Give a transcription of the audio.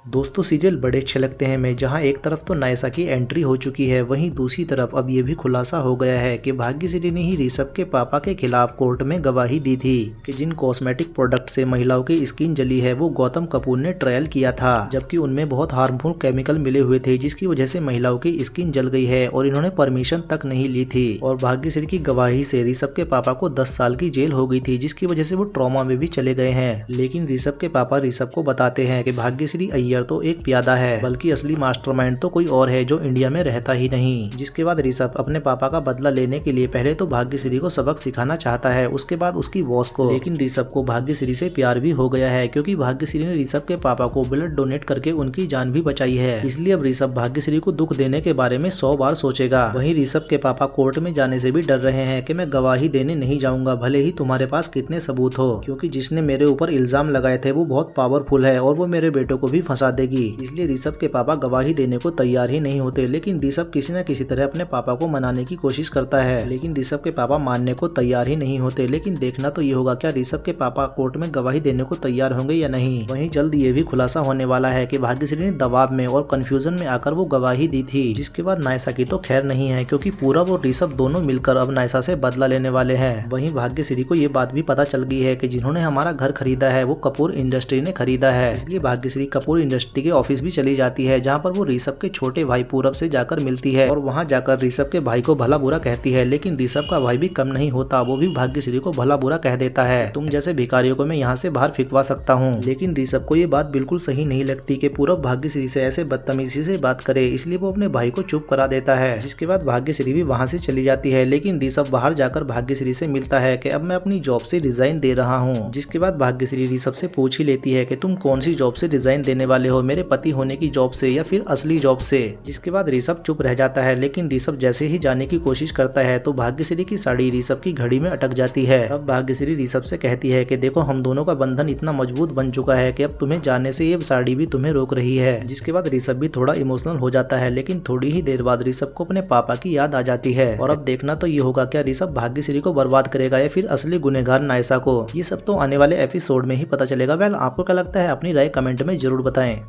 दोस्तों सीरियल बड़े अच्छे लगते हैं मैं, जहां एक तरफ तो नायसा की एंट्री हो चुकी है, वहीं दूसरी तरफ अब ये भी खुलासा हो गया है कि भाग्यश्री ने ही ऋषभ के पापा के खिलाफ कोर्ट में गवाही दी थी कि जिन कॉस्मेटिक प्रोडक्ट से महिलाओं की स्किन जली है वो गौतम कपूर ने ट्रायल किया था, जबकि उनमें बहुत हार्मफुल केमिकल मिले हुए थे जिसकी वजह से महिलाओं की स्किन जल गई है और इन्होंने परमिशन तक नहीं ली थी। और भाग्यश्री की गवाही से ऋषभ के पापा को 10 साल की जेल हो गई थी, जिसकी वजह से वो ट्रॉमा में भी चले गए हैं। लेकिन ऋषभ के पापा ऋषभ को बताते हैं कि भाग्यश्री अय्यर तो एक प्यादा है, बल्कि असली मास्टरमाइंड तो कोई और है जो इंडिया में रहता ही नहीं। जिसके बाद ऋषभ अपने पापा का बदला लेने के लिए पहले तो भाग्यश्री को सबक सिखाना चाहता है, उसके बाद उसकी बॉस को। लेकिन ऋषभ को भाग्यश्री से प्यार भी हो गया है, क्योंकि भाग्यश्री ने ऋषभ के पापा को ब्लड डोनेट करके उनकी जान भी बचाई है। इसलिए अब ऋषभ भाग्यश्री को दुख देने के बारे में 100 बार सोचेगा। वहीं ऋषभ के पापा कोर्ट में जाने से भी डर रहे हैं कि मैं गवाही देने नहीं जाऊंगा, भले ही तुम्हारे पास कितने सबूत हो, क्योंकि जिसने मेरे ऊपर इल्जाम लगाए थे वो बहुत पावरफुल है और वो मेरे बेटों को भी फंसा देगी। इसलिए ऋषभ के पापा गवाही देने को तैयार ही नहीं होते। लेकिन ऋषभ किसी न किसी तरह अपने पापा को मनाने की कोशिश करता है, लेकिन ऋषभ के पापा मानने को तैयार ही नहीं होते। लेकिन देखना तो ये होगा क्या ऋषभ के पापा कोर्ट में गवाही देने को तैयार होंगे या नहीं। वहीं जल्द ये भी खुलासा होने वाला है कि भाग्यश्री ने दबाव में और कंफ्यूजन में आकर वो गवाही दी थी, जिसके बाद नायसा की तो खैर नहीं है, क्योंकि पूरा वो ऋषभ दोनों मिलकर अब नायसा से बदला लेने वाले हैं। वहीं भाग्यश्री को ये बात भी पता चल गई है कि जिन्होंने हमारा घर खरीदा है वो कपूर इंडस्ट्री ने खरीदा है। इसलिए भाग्यश्री कपूर इंडस्ट्री के ऑफिस भी चली जाती है, जहाँ पर वो ऋषभ के छोटे भाई पूरब से जाकर मिलती है और वहाँ जाकर ऋषभ के भाई को भला बुरा कहती है। लेकिन ऋषभ का भाई भी कम नहीं होता, वो भी भाग्यश्री को भला बुरा कह देता है, तुम जैसे भिखारियों को मैं यहाँ से बाहर फिकवा सकता हूँ। लेकिन ऋषभ को ये बात बिल्कुल सही नहीं लगती कि पूरब भाग्यश्री से ऐसे बदतमीजी से बात करे, इसलिए वो अपने भाई को चुप करा देता है। जिसके बाद भाग्यश्री भी वहाँ से चली जाती है। लेकिन ऋषभ बाहर जाकर भाग्यश्री से मिलता है कि अब मैं अपनी जॉब से रिजाइन दे रहा हूँ। जिसके बाद भाग्यश्री ऋषभ से पूछ ही लेती है कि तुम कौन सी जॉब से रिजाइन देने वाले हो, मेरे पति होने की जॉब से या फिर असली जॉब से। जिसके बाद ऋषभ चुप रह जाता है। लेकिन ऋषभ जैसे ही जाने की कोशिश करता है तो भाग्यश्री की साड़ी ऋषभ की घड़ी में अटक जाती है। अब भाग्यश्री ऋषभ से कहती है कि देखो हम दोनों का बंधन इतना मजबूत बन चुका है कि अब तुम्हें जाने से ये साड़ी भी तुम्हें रोक रही है। जिसके बाद ऋषभ भी थोड़ा इमोशनल हो जाता है। लेकिन थोड़ी ही देर बाद ऋषभ को अपने पापा की याद आ जाती है। और अब देखना तो ये होगा क्या ऋषभ भाग्यश्री को बर्बाद करेगा या फिर असली गुनहगार नायसा को। ये सब तो आने वाले एपिसोड में ही पता चलेगा। वेल, आपको क्या लगता है? अपनी राय कमेंट में जरूर बताएं।